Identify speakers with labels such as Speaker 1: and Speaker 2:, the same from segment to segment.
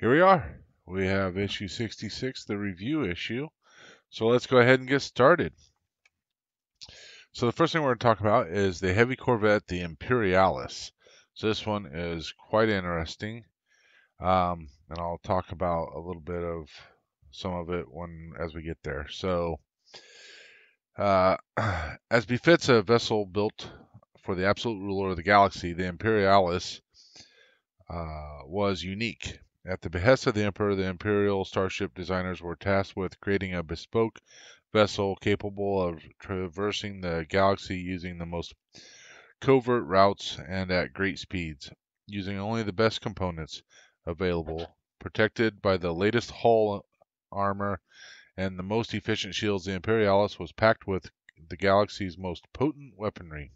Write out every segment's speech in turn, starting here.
Speaker 1: Here we are. We have issue 66, the review issue. So let's go ahead and get started. So the first thing we're going to talk about is the Heavy Corvette, the Imperialis. So this one is quite interesting, and I'll talk about a little bit of some of it as we get there. So, as befits a vessel built for the absolute ruler of the galaxy, the Imperialis was unique. At the behest of the Emperor, the Imperial starship designers were tasked with creating a bespoke vessel capable of traversing the galaxy using the most covert routes and at great speeds, using only the best components available, protected by the latest hull armor and the most efficient shields. The Imperialis was packed with the galaxy's most potent weaponry.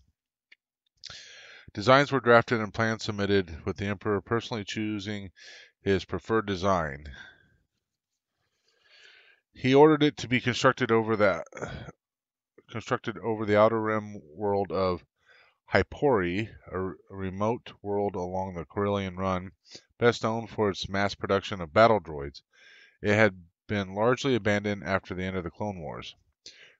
Speaker 1: Designs were drafted and plans submitted, with the Emperor personally choosing his preferred design. He ordered it to be constructed over the outer rim world of Hypori, a remote world along the Corellian Run, best known for its mass production of battle droids. It had been largely abandoned after the end of the Clone Wars.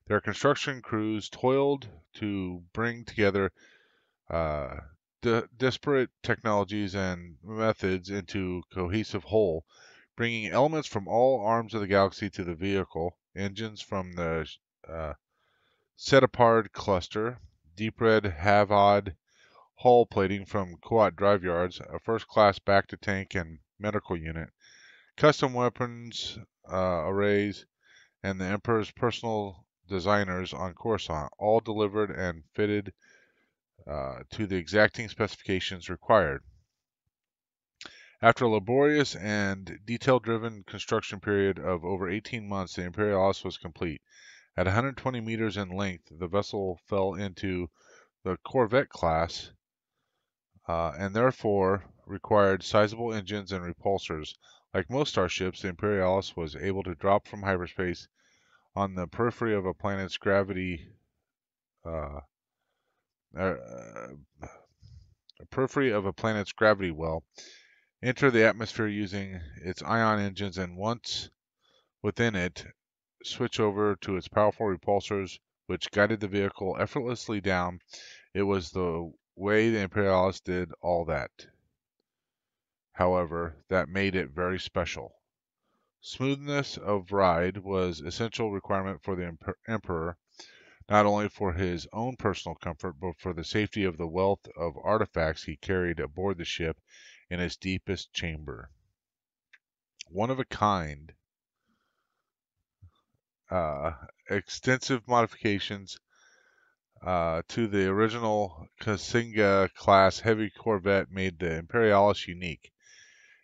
Speaker 1: Their construction crews toiled to bring together disparate technologies and methods into cohesive whole, bringing elements from all arms of the galaxy to the vehicle, engines from the Setapard cluster, deep red Havod hull plating from Kuat drive yards, a first-class back-to-tank and medical unit, custom weapons arrays, and the Emperor's personal designers on Coruscant, all delivered and fitted to the exacting specifications required. After a laborious and detail-driven construction period of over 18 months, the Imperialis was complete. At 120 meters in length, the vessel fell into the Corvette class and therefore required sizable engines and repulsors. Like most starships, the Imperialis was able to drop from hyperspace on the periphery of a planet's gravity well, enter the atmosphere using its ion engines, and once within it, switch over to its powerful repulsors, which guided the vehicle effortlessly down. It was the way the Imperialis did all that, however, that made it very special. Smoothness of ride was an essential requirement for the Emperor, not only for his own personal comfort, but for the safety of the wealth of artifacts he carried aboard the ship in its deepest chamber. One of a kind, extensive modifications to the original Kasinga class heavy Corvette made the Imperialis unique.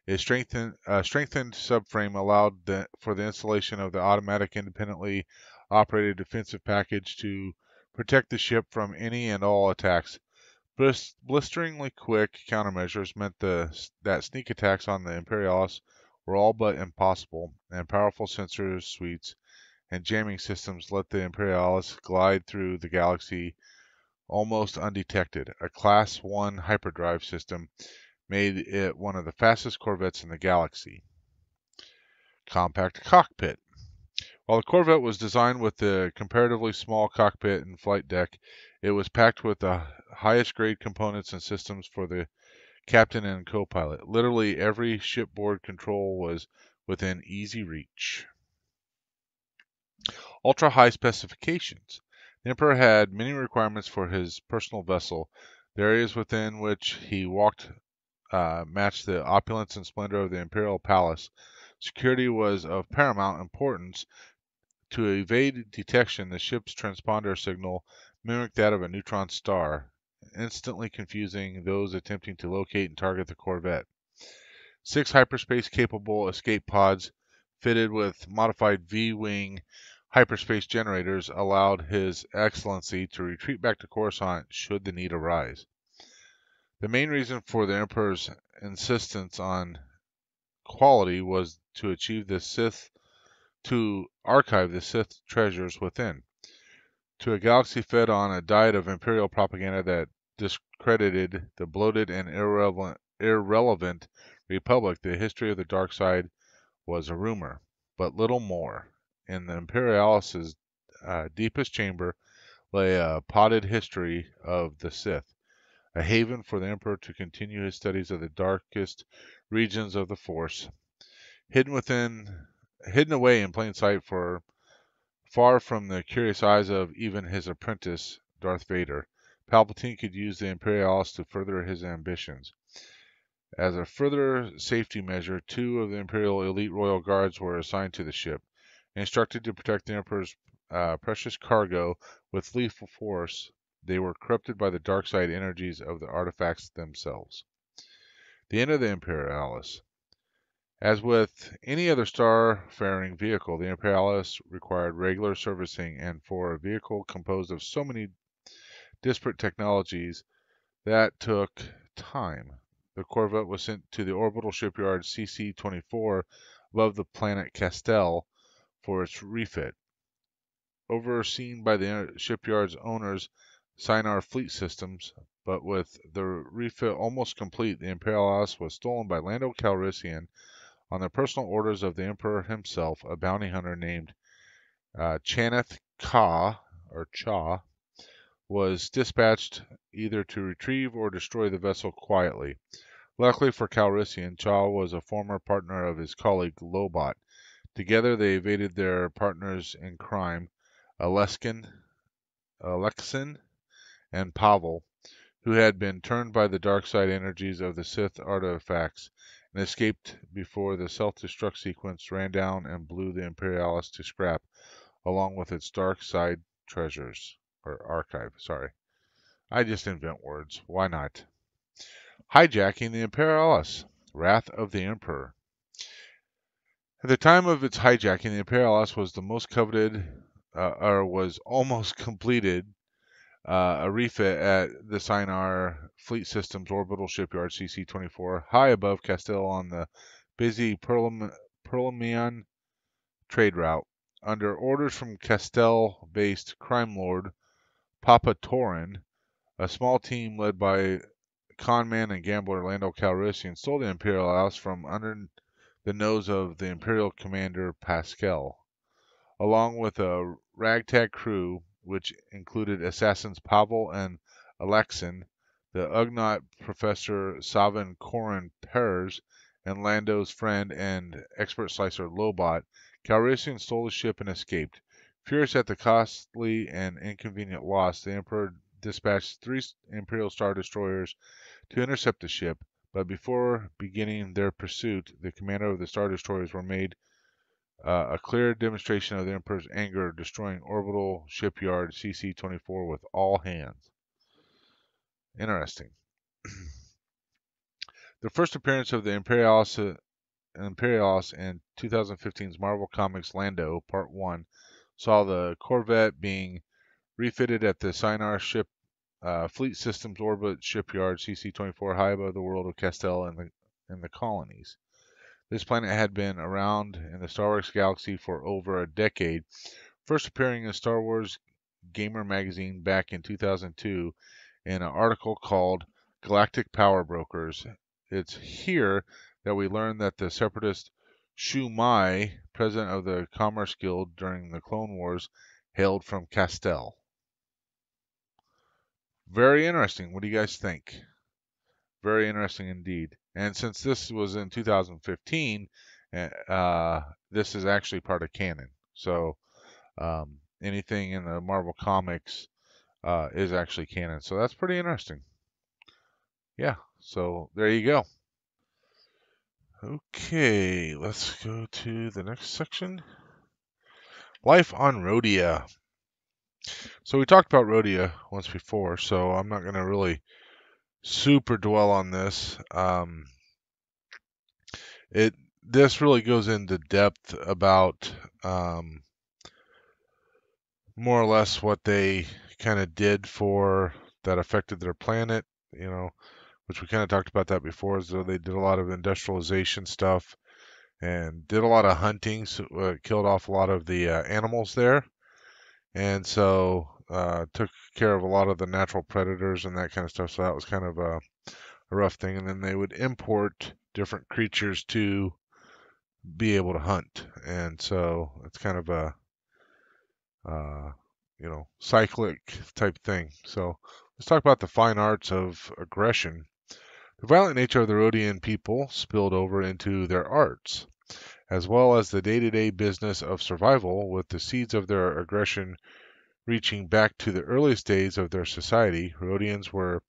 Speaker 1: A strengthened subframe allowed for the installation of the automatic independently operated defensive package to protect the ship from any and all attacks. Blisteringly quick countermeasures meant that sneak attacks on the Imperialis were all but impossible, and powerful sensor suites and jamming systems let the Imperialis glide through the galaxy almost undetected. A Class 1 hyperdrive system made it one of the fastest Corvettes in the galaxy. Compact cockpit. While the Corvette was designed with the comparatively small cockpit and flight deck, it was packed with the highest grade components and systems for the captain and co-pilot. Literally every shipboard control was within easy reach. ultra-high specifications. The Emperor had many requirements for his personal vessel. The areas within which he walked matched the opulence and splendor of the imperial palace. Security was of paramount importance. To evade detection, the ship's transponder signal mimicked that of a neutron star, instantly confusing those attempting to locate and target the corvette. 6 hyperspace-capable escape pods fitted with modified V-wing hyperspace generators allowed His Excellency to retreat back to Coruscant should the need arise. The main reason for the Emperor's insistence on quality was to archive the Sith treasures within. To a galaxy fed on a diet of Imperial propaganda that discredited the bloated and irrelevant Republic, the history of the dark side was a rumor, but little more. In the Imperialis's deepest chamber lay a potted history of the Sith, a haven for the Emperor to continue his studies of the darkest regions of the Force, hidden away in plain sight for far from the curious eyes of even his apprentice, Darth Vader. Palpatine could use the Imperialis to further his ambitions. As a further safety measure, 2 of the Imperial elite royal guards were assigned to the ship, instructed to protect the Emperor's precious cargo with lethal force. They were corrupted by the dark side energies of the artifacts themselves. The end of the Imperialis. As with any other star-faring vehicle, the Imperialis required regular servicing, and for a vehicle composed of so many disparate technologies, that took time. The Corvette was sent to the orbital shipyard CC-24 above the planet Castell for its refit. Overseen by the shipyard's owners, Sinar Fleet Systems, but with the refit almost complete, the Imperialis was stolen by Lando Calrissian on the personal orders of the Emperor himself. A bounty hunter named Chaneth Ka, or Cha, was dispatched either to retrieve or destroy the vessel quietly. Luckily for Calrissian, Cha was a former partner of his colleague Lobot. Together they evaded their partners in crime, Alexin and Pavel, who had been turned by the dark side energies of the Sith artifacts, and escaped before the self-destruct sequence ran down and blew the Imperialis to scrap, along with its dark side treasures, or archive, sorry. I just invent words. Why not? Hijacking the Imperialis. Wrath of the Emperor. At the time of its hijacking, the Imperialis was the most coveted, or was almost completed, a refit at the Sinar Fleet Systems orbital shipyard CC-24, high above Castell on the busy Perlemian trade route. Under orders from Castell-based crime lord Papa Torin, a small team led by conman and gambler Lando Calrissian stole the Imperialis from under the nose of the Imperial commander Pascal. Along with a ragtag crew, which included assassins Pavel and Alexin, the Ugnaught Professor Savin Corin Peres, and Lando's friend and expert slicer Lobot, Calrissian stole the ship and escaped. Furious at the costly and inconvenient loss, the Emperor dispatched 3 Imperial Star Destroyers to intercept the ship, but before beginning their pursuit, the commander of the Star Destroyers were made a clear demonstration of the Emperor's anger, destroying orbital shipyard CC-24 with all hands. Interesting. The first appearance of the Imperialis in 2015's Marvel Comics Lando Part 1 saw the Corvette being refitted at the Sinar ship Fleet Systems orbit shipyard CC-24 high above the world of Castell in the colonies. This planet had been around in the Star Wars galaxy for over a decade, first appearing in Star Wars Gamer magazine back in 2002 in an article called Galactic Power Brokers. It's here that we learn that the separatist Shu Mai, president of the Commerce Guild during the Clone Wars, hailed from Castell. Very interesting. What do you guys think? Very interesting indeed. And since this was in 2015, this is actually part of canon. So Anything in the Marvel comics is actually canon. So that's pretty interesting. Yeah, so there you go. Okay, let's go to the next section. Life on Rodia. So we talked about Rodia once before, so I'm not going to really super dwell on this. It this really goes into depth about more or less what they kind of did for that affected their planet, you know, which we kind of talked about that before. So they did a lot of industrialization stuff and did a lot of hunting, so killed off a lot of the animals there, and so took care of a lot of the natural predators and that kind of stuff. So that was kind of a rough thing. And then they would import different creatures to be able to hunt, and so it's kind of a uh, cyclic type thing. So let's talk about the fine arts of aggression. The violent nature of the Rhodian people spilled over into their arts, as well as the day-to-day business of survival, with the seeds of their aggression reaching back to the earliest days of their society. Rhodians were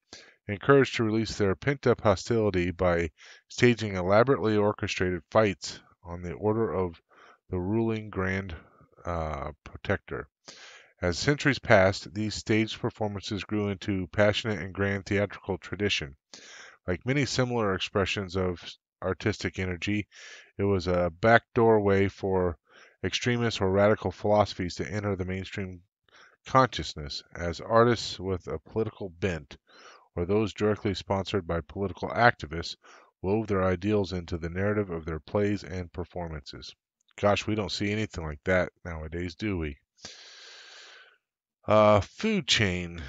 Speaker 1: encouraged to release their pent-up hostility by staging elaborately orchestrated fights on the order of the ruling Grand Protector. As centuries passed, these staged performances grew into passionate and grand theatrical tradition. Like many similar expressions of artistic energy, it was a backdoor way for extremist or radical philosophies to enter the mainstream consciousness, as artists with a political bent or those directly sponsored by political activists wove their ideals into the narrative of their plays and performances. Gosh, we don't see anything like that nowadays, do we? Food chain.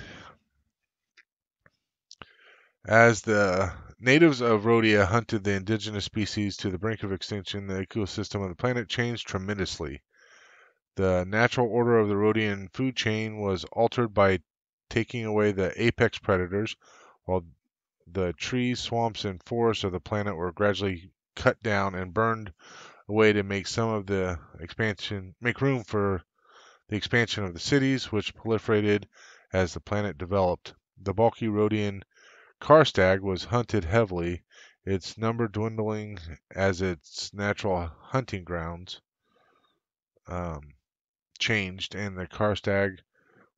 Speaker 1: As the natives of Rodia hunted the indigenous species to the brink of extinction, the ecosystem of the planet changed tremendously. The natural order of the Rhodian food chain was altered by taking away the apex predators, while the trees, swamps, and forests of the planet were gradually cut down and burned away to make room for the expansion of the cities, which proliferated as the planet developed. The bulky Rhodian Karstag was hunted heavily, its number dwindling as its natural hunting grounds um, changed, and the Karstag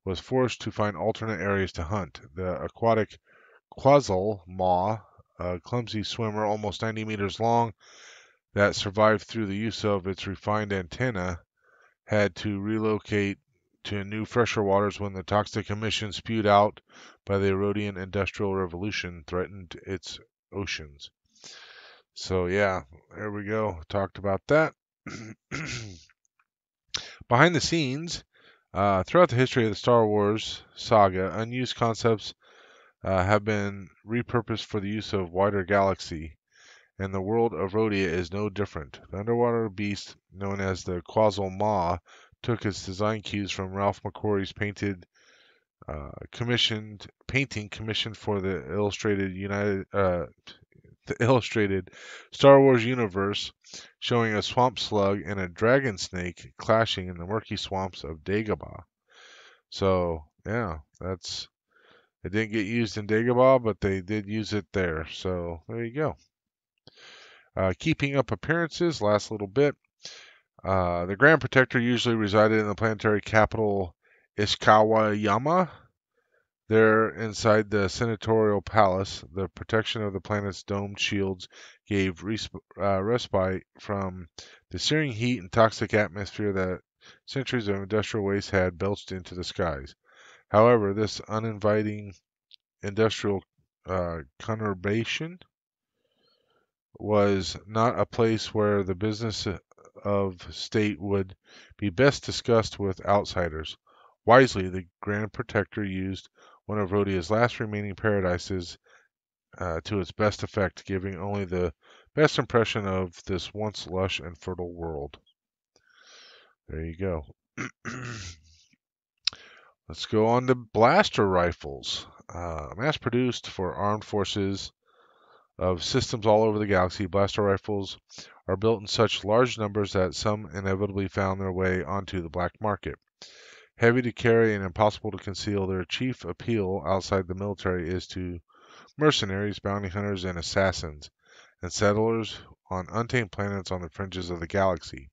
Speaker 1: was forced to find alternate areas to hunt. The aquatic quasal maw, a clumsy swimmer almost 90 meters long that survived through the use of its refined antenna, had to relocate to new fresher waters when the toxic emissions spewed out by the Rhodian Industrial Revolution threatened its oceans. So yeah, there we go. Talked about that. Behind the scenes, throughout the history of the Star Wars saga, unused concepts have been repurposed for the use of wider galaxy, and the world of Rodia is no different. The underwater beast, known as the Quasal Maw, took its design cues from Ralph McQuarrie's painting commissioned for the illustrated Star Wars universe, showing a swamp slug and a dragon snake clashing in the murky swamps of Dagobah. So yeah, it didn't get used in Dagobah, but they did use it there. So there you go. Keeping up appearances, last little bit. The Grand Protector usually resided in the planetary capital Ishikawayama. There, inside the senatorial palace, the protection of the planet's domed shields gave respite from the searing heat and toxic atmosphere that centuries of industrial waste had belched into the skies. However, this uninviting industrial conurbation was not a place where the business of state would be best discussed with outsiders. Wisely, the Grand Protector used one of Rhodia's last remaining paradises to its best effect, giving only the best impression of this once lush and fertile world. There you go. Let's go on to blaster rifles. Mass produced for armed forces of systems all over the galaxy, blaster rifles are built in such large numbers that some inevitably found their way onto the black market. Heavy to carry and impossible to conceal, their chief appeal outside the military is to mercenaries, bounty hunters, and assassins, and settlers on untamed planets on the fringes of the galaxy.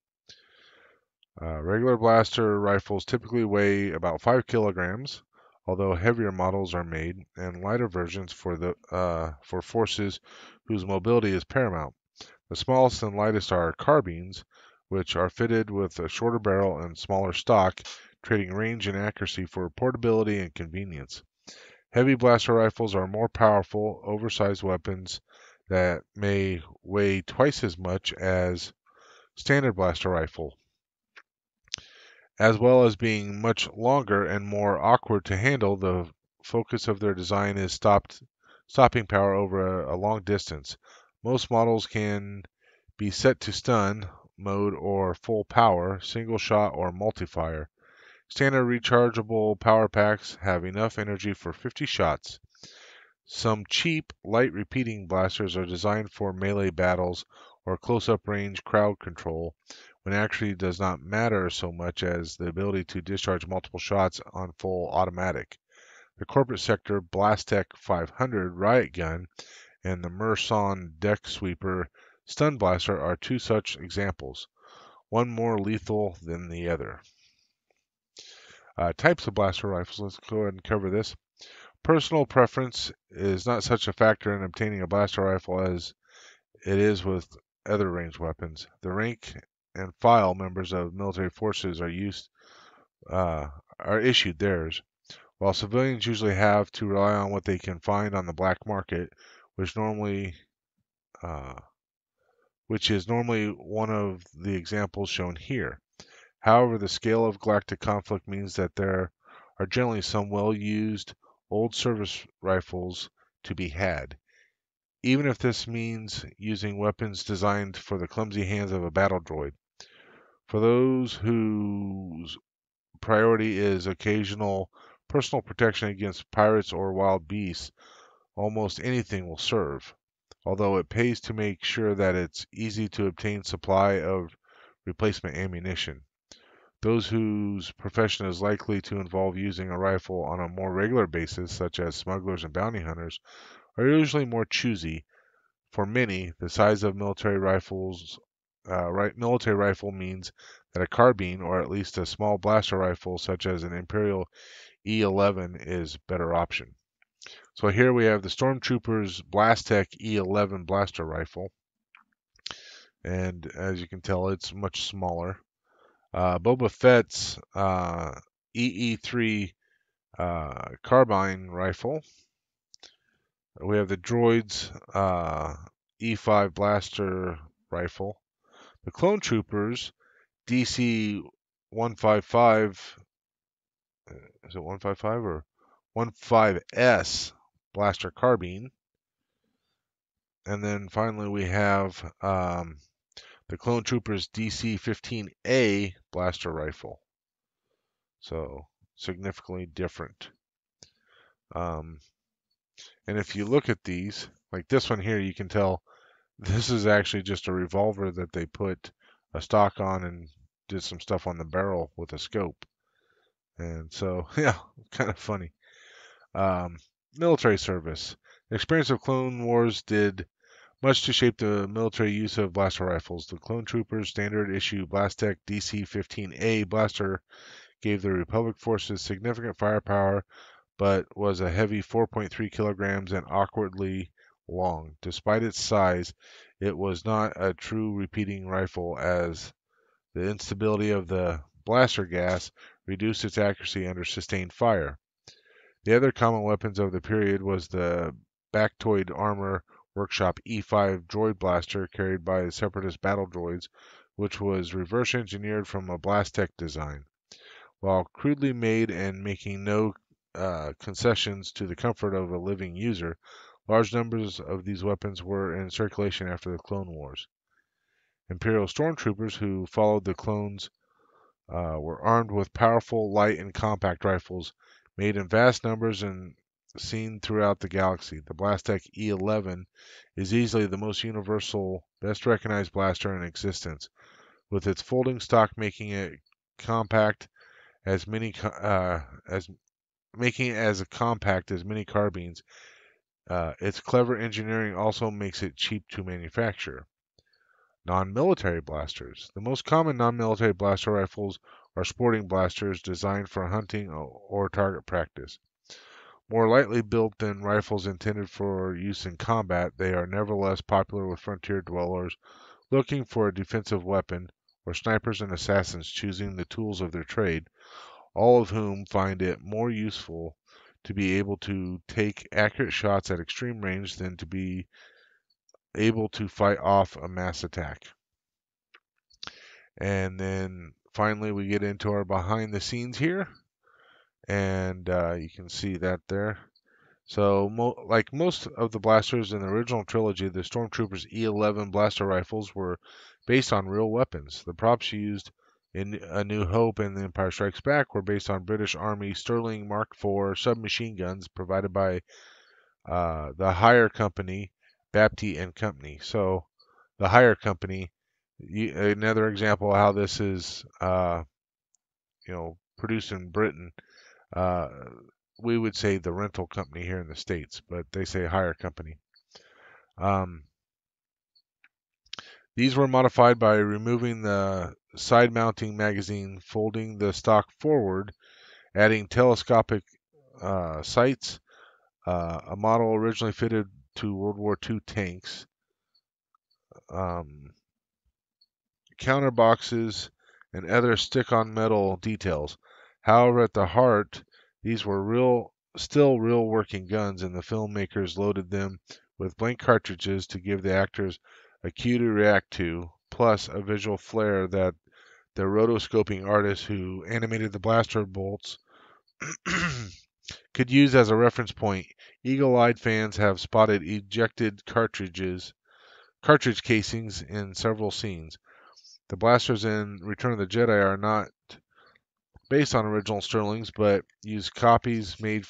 Speaker 1: Regular blaster rifles typically weigh about 5 kilograms, although heavier models are made, and lighter versions for forces whose mobility is paramount. The smallest and lightest are carbines, which are fitted with a shorter barrel and smaller stock, trading range and accuracy for portability and convenience. Heavy blaster rifles are more powerful, oversized weapons that may weigh twice as much as standard blaster rifle, as well as being much longer and more awkward to handle. The focus of their design is stopping power over a long distance. Most models can be set to stun mode or full power, single shot or multi-fire. Standard rechargeable power packs have enough energy for 50 shots. Some cheap, light repeating blasters are designed for melee battles or close-up range crowd control, when actually does not matter so much as the ability to discharge multiple shots on full automatic. The corporate sector Blastech 500 riot gun and the Merson deck sweeper stun blaster are two such examples, one more lethal than the other. Types of blaster rifles, let's go ahead and cover this. Personal preference is not such a factor in obtaining a blaster rifle as it is with other ranged weapons. The rank and file members of military forces are issued theirs, while civilians usually have to rely on what they can find on the black market, which uh, is normally one of the examples shown here. However, the scale of galactic conflict means that there are generally some well-used old service rifles to be had, even if this means using weapons designed for the clumsy hands of a battle droid. For those whose priority is occasional personal protection against pirates or wild beasts, almost anything will serve, although it pays to make sure that it's easy to obtain supply of replacement ammunition. Those whose profession is likely to involve using a rifle on a more regular basis, such as smugglers and bounty hunters, are usually more choosy. For many, the size of military rifle means that a carbine, or at least a small blaster rifle such as an Imperial E11, is a better option. So here we have the Stormtroopers Blastech E11 blaster rifle, and as you can tell, it's much smaller. Boba Fett's EE3 carbine rifle. We have the Droid's E5 blaster rifle. The Clone Troopers DC 155, is it 155 or 15S blaster carbine. And then finally we have the Clone Troopers DC-15A blaster rifle. So significantly different. And if you look at these, like this one here, you can tell this is actually just a revolver that they put a stock on and did some stuff on the barrel with a scope. And so, yeah, kind of funny. Military service. The experience of Clone Wars did much to shape the military use of blaster rifles. The Clone Troopers standard issue Blastech DC-15A blaster gave the Republic forces significant firepower, but was a heavy 4.3 kilograms and awkwardly long. Despite its size, it was not a true repeating rifle, as the instability of the blaster gas reduced its accuracy under sustained fire. The other common weapons of the period was the Bactoid Armor Workshop E5 droid blaster carried by the Separatist battle droids, which was reverse engineered from a Blastech design. While crudely made and making no concessions to the comfort of a living user, large numbers of these weapons were in circulation after the Clone Wars. Imperial stormtroopers who followed the clones were armed with powerful, light, and compact rifles, made in vast numbers and seen throughout the galaxy. The Blastech E11 is easily the most universal, best recognized blaster in existence, with its folding stock making it compact as many as making it as compact as many carbines. Its clever engineering also makes it cheap to manufacture. Non-military blasters. The most common non-military blaster rifles are sporting blasters designed for hunting or target practice. More lightly built than rifles intended for use in combat, they are nevertheless popular with frontier dwellers looking for a defensive weapon, or snipers and assassins choosing the tools of their trade, all of whom find it more useful to be able to take accurate shots at extreme range than to be able to fight off a mass attack. And then finally, we get into our behind the scenes here, and you can see that there. So, like most of the blasters in the original trilogy, the Stormtroopers E11 blaster rifles were based on real weapons. The props used in A New Hope and The Empire Strikes Back were based on British Army Sterling Mark IV submachine guns provided by the hire company, Bapty and Company. So, the hire company, another example of how this is, produced in Britain. Uh, we would say the rental company here in the States, but they say hire company. Um, these were modified by removing the side mounting magazine, folding the stock forward, adding telescopic sights, a model originally fitted to World War II tanks, counter boxes, and other stick-on metal details. However, at the heart, these were still real working guns, and the filmmakers loaded them with blank cartridges to give the actors a cue to react to, plus a visual flair that the rotoscoping artists who animated the blaster bolts could use as a reference point. Eagle-eyed fans have spotted ejected cartridge casings in several scenes. The blasters in Return of the Jedi are not based on original Sterlings, but use copies made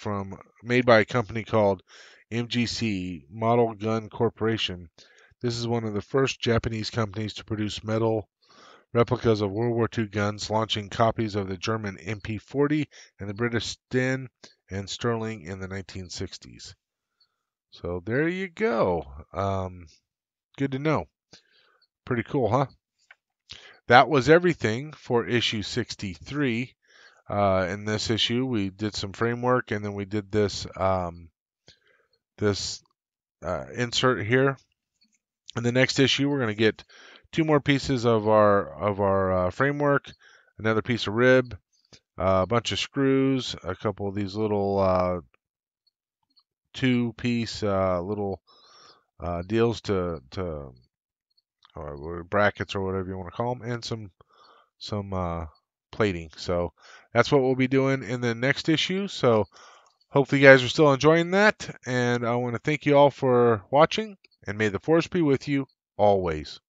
Speaker 1: by a company called MGC, Model Gun Corporation. This is one of the first Japanese companies to produce metal replicas of World War II guns, launching copies of the German MP40 and the British Sten and Sterling in the 1960s. So there you go. Good to know. Pretty cool, huh? That was everything for issue 63. In this issue, we did some framework, and then we did this insert here. In the next issue, we're going to get 2 more pieces of our framework, another piece of rib, a bunch of screws, a couple of these little 2-piece little deals to brackets or whatever you want to call them, and some plating. So that's what we'll be doing in the next issue. So hopefully you guys are still enjoying that, and I want to thank you all for watching, and may the force be with you always.